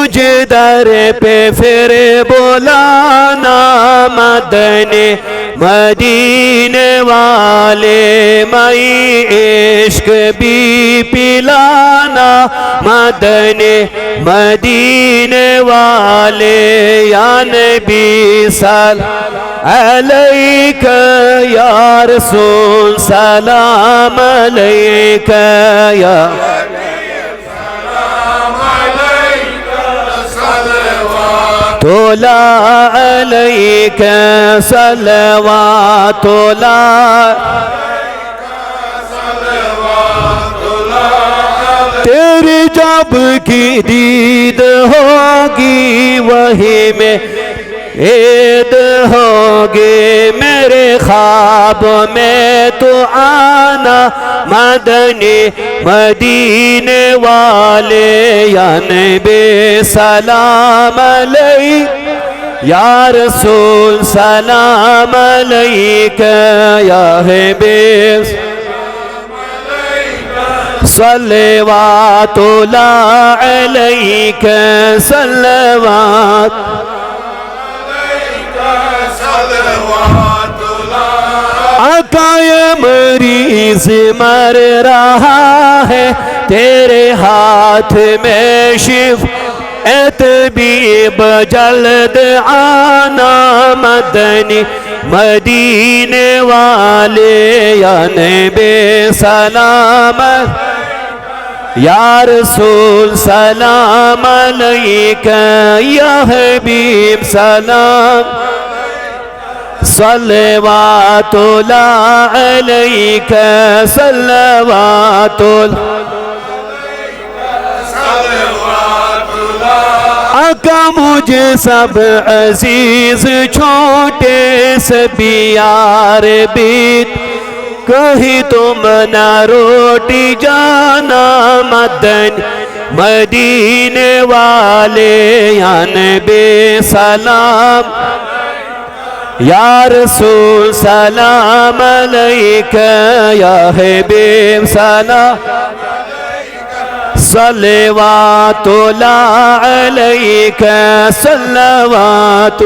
مجھے در پہ پھر بلانا مدنی مدینے والے مئی عشق بھی پلانا مدنی مدینے والے یا نبی سلام علیک یا رسول سلام علیک یا تولا علیک صلوات اللہ تیری جب کی دید ہوگی وہی میں عید ہوگی میرے خواب میں تو آنا مدنی مدینے والے یا نبی سلام علیک یا رسول سلام علیک یا حبیب صلوات اللہ علیک صلوات آقا یہ مریض مر رہا ہے تیرے ہاتھ میں شفا طبیب جلد آنا مدنی مدینے والے یا نبی سلام یا رسول سلام علیک یا حبیب سلام صلوات اللہ علیک صلوات آقا مجھے سب عزیز چھوٹے سے بھی یار بیت کہیں تم نہ روٹی جانا مدنی مدینے والے یا نبی سلام یا رسول سلام علیک یا حبیب سلام صلوات اللہ علیک صلوات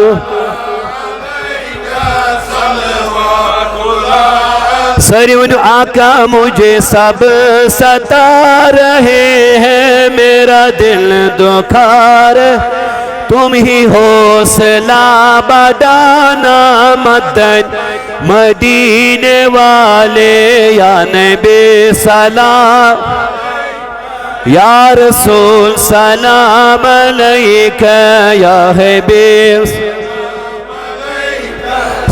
سرون آقا مجھے سب ستا رہے ہیں میرا دل دکھا رہے تم ہی حوصلہ بدانا مدنی مدینے والے یا نبی سلام یا رسول سلام علیک یا حبیب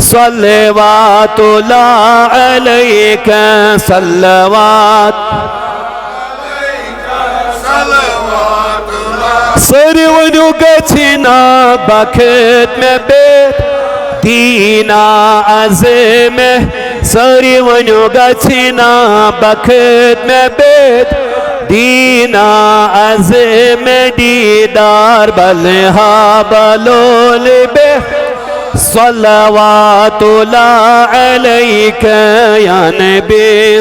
صلوات اللہ علیک صلوات سرونو گچنا بخت میں بیت دینا عظیم سرونو گچنا بخت میں بیت دینا عظیم دیدار بلہا بلول بے صلوات اللہ علیک یا نبی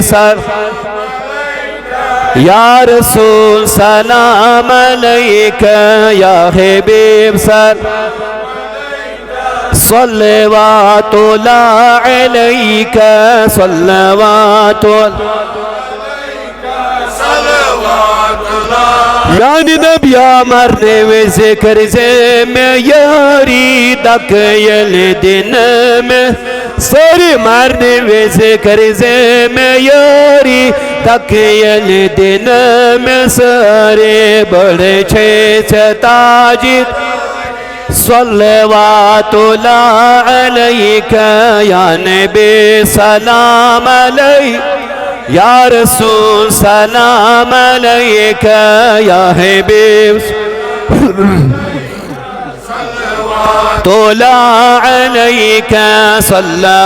یا رسول سلام علیک یا حبیب صلوات اللہ علیک صلوات یعنی نبیا مرنے و ذکر سے میں یاری تک یل دن میں ساری مرنے و ذکر سے میں یاری تک یل دن میں سارے بڑے چھے تاجد صلوات اللہ علیک یا نبی سلام علیک یا رسول سلام علیک یا حبیب صلوات اللہ علیک سلام